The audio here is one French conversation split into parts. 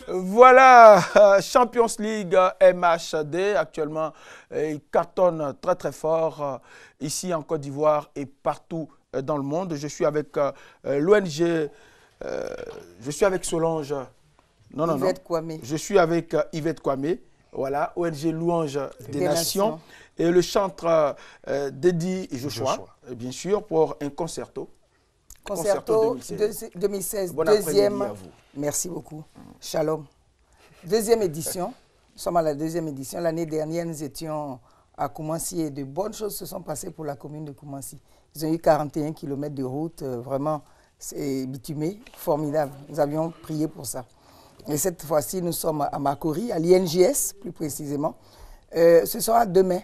Voilà, Champions League MHD, actuellement, il cartonne très très fort ici en Côte d'Ivoire et partout dans le monde. Je suis avec l'ONG, je suis avec Solange, Yvette Kwame. Je suis avec Yvette Kwame, voilà, ONG Louange des Nations et le chantre d'Eddie Joshua, bien sûr, pour un concerto. Concerto 2016, deuxième. Merci beaucoup. Shalom. Deuxième édition. Nous sommes à la deuxième édition. L'année dernière, nous étions à Koumassi et de bonnes choses se sont passées pour la commune de Koumassi. Ils ont eu 41 km de route, vraiment, c'est bitumé, formidable. Nous avions prié pour ça. Et cette fois-ci, nous sommes à Makori, à l'INJS plus précisément. Ce sera demain,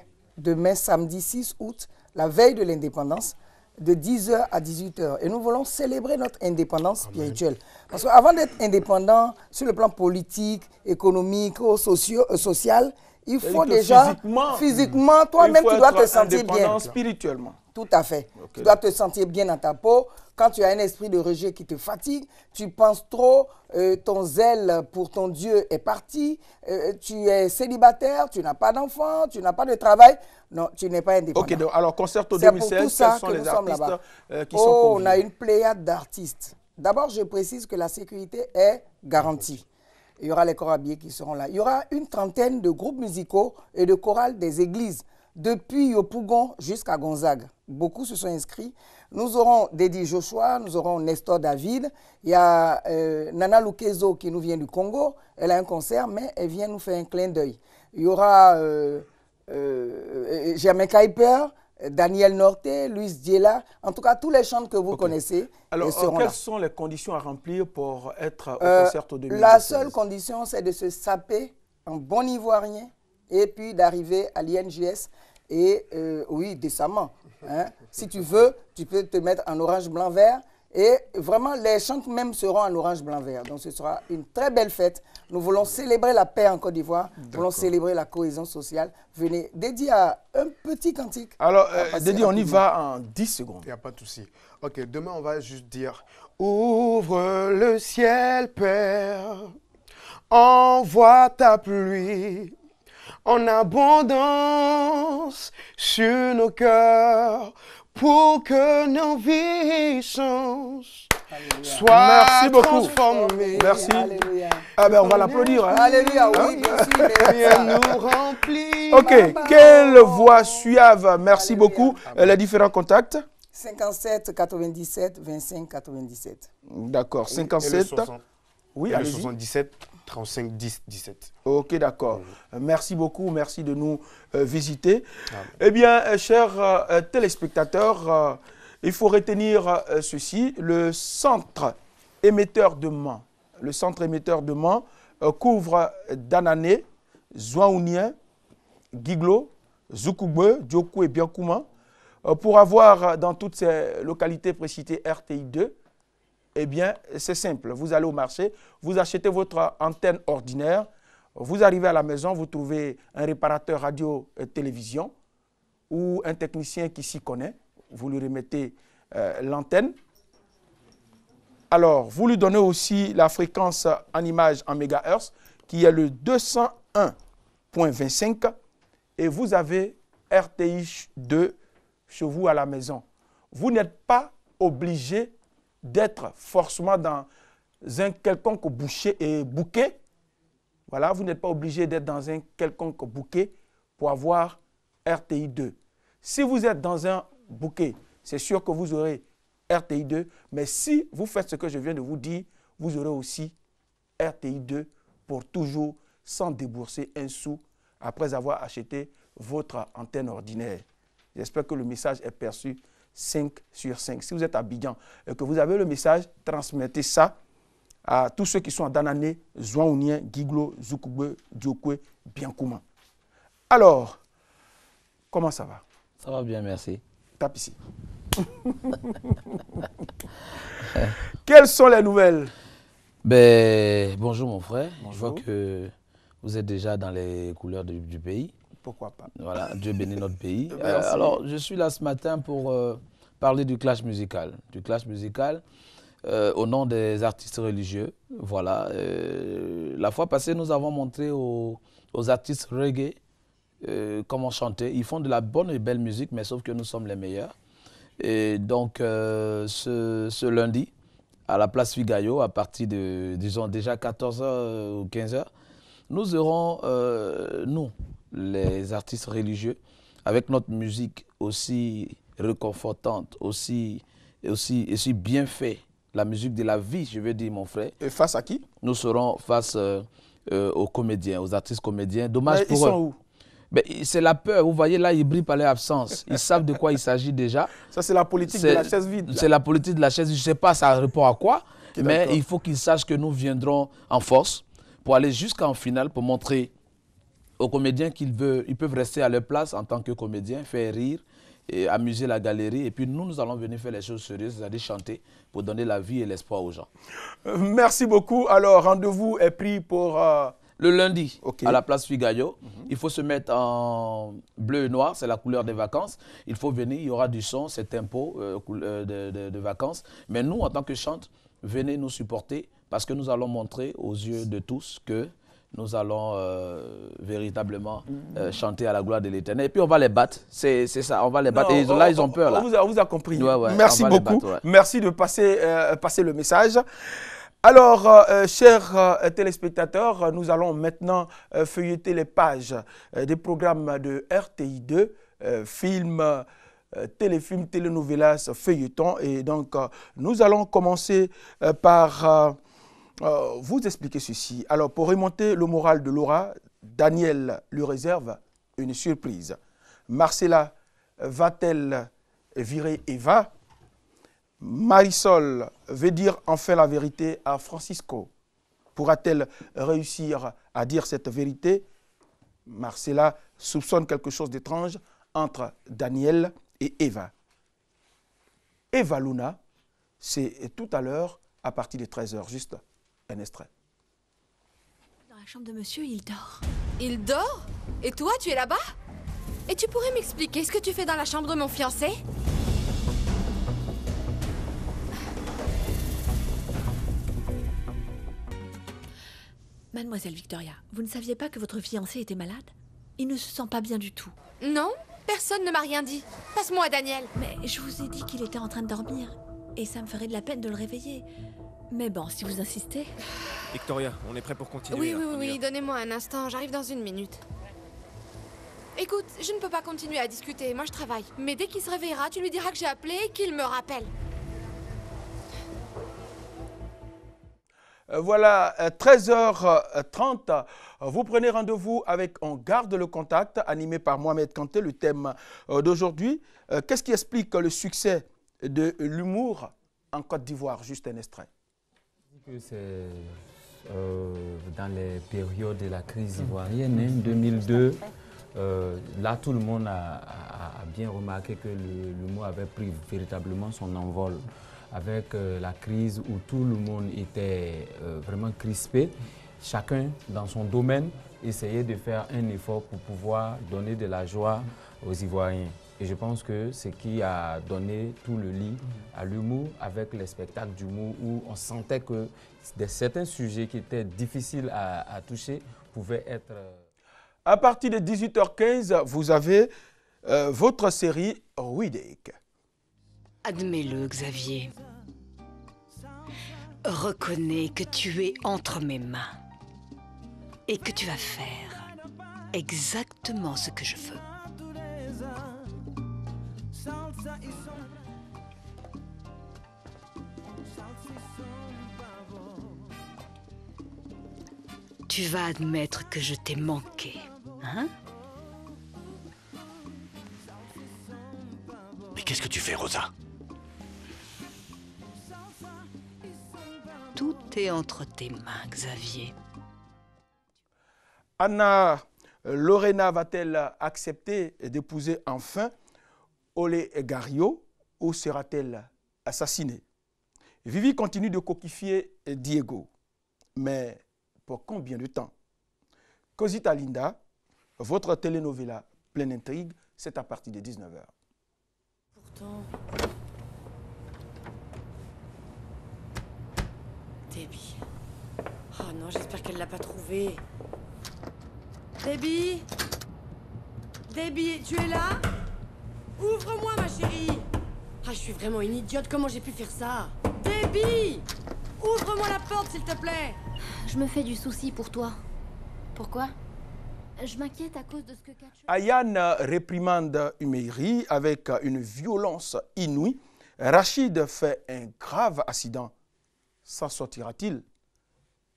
samedi 6 août, la veille de l'indépendance, de 10h à 18h. Et nous voulons célébrer notre indépendance spirituelle. Parce qu'avant d'être indépendant sur le plan politique, économique, social, il faut déjà, physiquement toi-même, tu dois te sentir bien. Spirituellement. Tout à fait. Okay. Tu dois te sentir bien dans ta peau. Quand tu as un esprit de rejet qui te fatigue, tu penses trop, ton zèle pour ton Dieu est parti, tu es célibataire, tu n'as pas d'enfant, tu n'as pas de travail, non, tu n'es pas indépendant. Ok, donc, alors Concerto 2016, quels sont les artistes qui sont conviés? On a une pléiade d'artistes. D'abord, je précise que la sécurité est garantie. Il y aura les corabiers qui seront là. Il y aura une trentaine de groupes musicaux et de chorales des églises, depuis Yopougon jusqu'à Gonzague. Beaucoup se sont inscrits. Nous aurons Dédi Joshua, nous aurons Nestor David. Il y a Nana Lukezo qui nous vient du Congo. Elle a un concert, mais elle vient nous faire un clin d'œil. Il y aura Germain Kuiper, Daniel Norte, Luis Diela. En tout cas, tous les chants que vous connaissez. Alors, seront quelles là. sont les conditions à remplir pour être au Concerto 2016? La seule condition, c'est de se saper en bon ivoirien et puis d'arriver à l'INJS. Et oui, décemment. Hein. Si tu veux, tu peux te mettre en orange, blanc, vert. Et vraiment, les chants même seront en orange, blanc, vert. Donc, ce sera une très belle fête. Nous voulons célébrer la paix en Côte d'Ivoire. Nous voulons célébrer la cohésion sociale. Venez, dédié à un petit cantique. Alors, Dédi, on y va en 10 secondes. Il n'y a pas de souci. Ok, demain, on va juste dire « Ouvre le ciel, Père, envoie ta pluie en abondance sur nos cœurs pour que nos vies changent. Soient transformées. Merci. Alléluia. Ah ben on va l'applaudir. Hein. Alléluia, oui, bien sûr. Viens nous remplir. Ok, quelle voix suave. Merci beaucoup. Les différents contacts? 57 97 25 97. D'accord, 57. Oui, allez-y. 77 35 10 17. Ok, d'accord. Merci beaucoup, merci de nous visiter. Eh bien, chers téléspectateurs, il faut retenir ceci. Le centre émetteur de Mans, couvre Danané, Zouaounien, Guiglo, Zoukougbe, Diokou et Biankouma. Pour avoir dans toutes ces localités précitées RTI2, eh bien, c'est simple. Vous allez au marché, vous achetez votre antenne ordinaire, vous arrivez à la maison, vous trouvez un réparateur radio-télévision ou un technicien qui s'y connaît. Vous lui remettez l'antenne. Alors, vous lui donnez aussi la fréquence en image en mégahertz, qui est le 201.25, et vous avez RTI 2 chez vous à la maison. Vous n'êtes pas obligé d'être forcément dans un quelconque bouquet. Voilà, vous n'êtes pas obligé d'être dans un quelconque bouquet pour avoir RTI 2. Si vous êtes dans un bouquet, c'est sûr que vous aurez RTI 2, mais si vous faites ce que je viens de vous dire, vous aurez aussi RTI 2 pour toujours sans débourser un sou après avoir acheté votre antenne ordinaire. J'espère que le message est perçu 5 sur 5. Si vous êtes à Abidjan et que vous avez le message, transmettez ça à tous ceux qui sont à Danané, Zouaounien, Guiglo, Zoukougbe, Diokwe, Biankouma. Alors, comment ça va? Ça va bien, merci. Tape ici. Quelles sont les nouvelles? Bonjour mon frère. Bonjour. Je vois que vous êtes déjà dans les couleurs du pays. Pourquoi pas? Voilà, Dieu bénit notre pays. Alors, je suis là ce matin pour parler du clash musical. au nom des artistes religieux. Voilà. La fois passée, nous avons montré aux artistes reggae comment chanter. Ils font de la bonne et belle musique, mais sauf que nous sommes les meilleurs. Et donc, ce lundi, à la place Figayo, à partir de, disons, déjà 14h ou 15h, nous aurons, nous, les artistes religieux, avec notre musique aussi réconfortante, aussi bien faite, la musique de la vie, je veux dire, mon frère. Et face à qui? Nous serons face aux comédiens, aux artistes comédiens. Dommage pour eux. Ils sont où? C'est la peur. Vous voyez, là, ils brillent par leur absence. Ils savent de quoi il s'agit déjà. Ça, c'est la politique de la chaise vide. C'est la politique de la chaise vide. Je ne sais pas, ça répond à quoi. Okay, mais il faut qu'ils sachent que nous viendrons en force pour aller jusqu'en finale, pour montrer aux comédiens qu'ils peuvent rester à leur place en tant que comédiens, faire rire et amuser la galerie. Et puis nous allons venir faire les choses sérieuses, c'est-à-dire chanter pour donner la vie et l'espoir aux gens. Merci beaucoup. Alors, rendez-vous est pris pour... Le lundi, à la place Figayo, il faut se mettre en bleu et noir, c'est la couleur des vacances. Il faut venir, il y aura du son, c'est tempo de vacances. Mais nous, en tant que chante, venez nous supporter parce que nous allons montrer aux yeux de tous que nous allons véritablement chanter à la gloire de l'Éternel. Et puis on va les battre, c'est ça, on va les battre. Non, et là, ils ont peur. Là. On vous a compris. Ouais, merci beaucoup. Merci de passer le message. Alors, chers téléspectateurs, nous allons maintenant feuilleter les pages des programmes de RTI2, films, téléfilms, telenovelas, feuilletons. Et donc, nous allons commencer par vous expliquer ceci. Alors, pour remonter le moral de Laura, Daniel lui réserve une surprise. Marcella va-t-elle virer Eva? Marisol veut dire enfin la vérité à Francisco. Pourra-t-elle réussir à dire cette vérité? Marcella soupçonne quelque chose d'étrange entre Daniel et Eva. Eva Luna, c'est tout à l'heure à partir de 13h, juste un extrait. Dans la chambre de monsieur, il dort. Il dort? Et toi, tu es là-bas? Et tu pourrais m'expliquer ce que tu fais dans la chambre de mon fiancé? Mademoiselle Victoria, vous ne saviez pas que votre fiancé était malade? Il ne se sent pas bien du tout. Non, personne ne m'a rien dit. Passe-moi Daniel. Mais je vous ai dit qu'il était en train de dormir. Et ça me ferait de la peine de le réveiller. Mais bon, si vous insistez... Victoria, on est prêt pour continuer. Oui, donnez-moi un instant, j'arrive dans une minute. Écoute, je ne peux pas continuer à discuter, moi je travaille. Mais dès qu'il se réveillera, tu lui diras que j'ai appelé et qu'il me rappelle. Voilà, 13h30, vous prenez rendez-vous avec On garde le contact, animé par Mohamed Kanté, le thème d'aujourd'hui. Qu'est-ce qui explique le succès de l'humour en Côte d'Ivoire? Juste un extrait. C'est dans les périodes de la crise ivoirienne, 2002, là tout le monde a bien remarqué que l'humour avait pris véritablement son envol. Avec la crise où tout le monde était vraiment crispé, chacun dans son domaine essayait de faire un effort pour pouvoir donner de la joie aux Ivoiriens. Et je pense que c'est ce qui a donné tout le lit à l'humour avec les spectacles d'humour où on sentait que certains sujets qui étaient difficiles à toucher pouvaient être... À partir de 18h15, vous avez votre série Weedeck. Admets-le, Xavier. Reconnais que tu es entre mes mains et que tu vas faire exactement ce que je veux. Tu vas admettre que je t'ai manqué, hein? Mais qu'est-ce que tu fais, Rosa? Tout est entre tes mains, Xavier. Anna Lorena va-t-elle accepter d'épouser enfin Olé Gario ou sera-t-elle assassinée? Vivi continue de coquifier Diego. Mais pour combien de temps? Cosita Linda, votre telenovela pleine intrigue, c'est à partir de 19h. Pourtant... Debbie. Oh non, j'espère qu'elle l'a pas trouvé. Debbie? Debbie, tu es là? Ouvre-moi, ma chérie! Ah, je suis vraiment une idiote, comment j'ai pu faire ça? Debbie! Ouvre-moi la porte, s'il te plaît! Je me fais du souci pour toi. Pourquoi? Je m'inquiète à cause de ce que Katcho... Ayane réprimande Umeiri avec une violence inouïe. Rachid fait un grave accident. S'en sortira-t-il?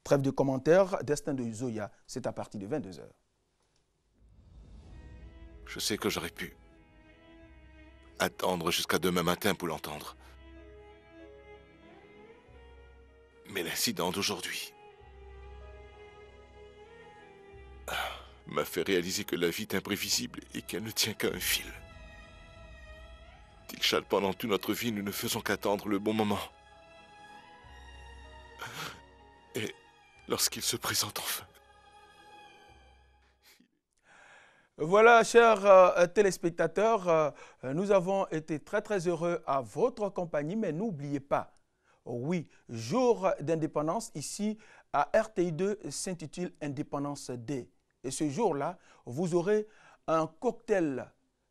Trêve de commentaires, destin de Zoya, c'est à partir de 22h. Je sais que j'aurais pu attendre jusqu'à demain matin pour l'entendre. Mais l'incident d'aujourd'hui m'a fait réaliser que la vie est imprévisible et qu'elle ne tient qu'à un fil. Dilshad, pendant toute notre vie, nous ne faisons qu'attendre le bon moment. Et lorsqu'il se présente enfin... Voilà, chers téléspectateurs, nous avons été très heureux à votre compagnie, mais n'oubliez pas, oui, jour d'indépendance ici à RTI2 s'intitule Indépendance Day. Et ce jour-là, vous aurez un cocktail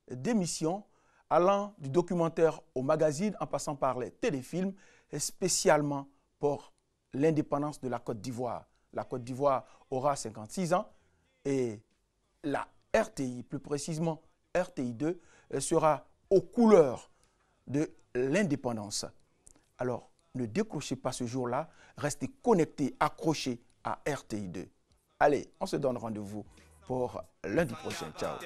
d'émissions allant du documentaire au magazine en passant par les téléfilms, spécialement pour l'indépendance de la Côte d'Ivoire. La Côte d'Ivoire aura 56 ans et la RTI, plus précisément RTI2, sera aux couleurs de l'indépendance. Alors, ne décrochez pas ce jour-là, restez connectés, accrochés à RTI2. Allez, on se donne rendez-vous pour lundi prochain. Ciao.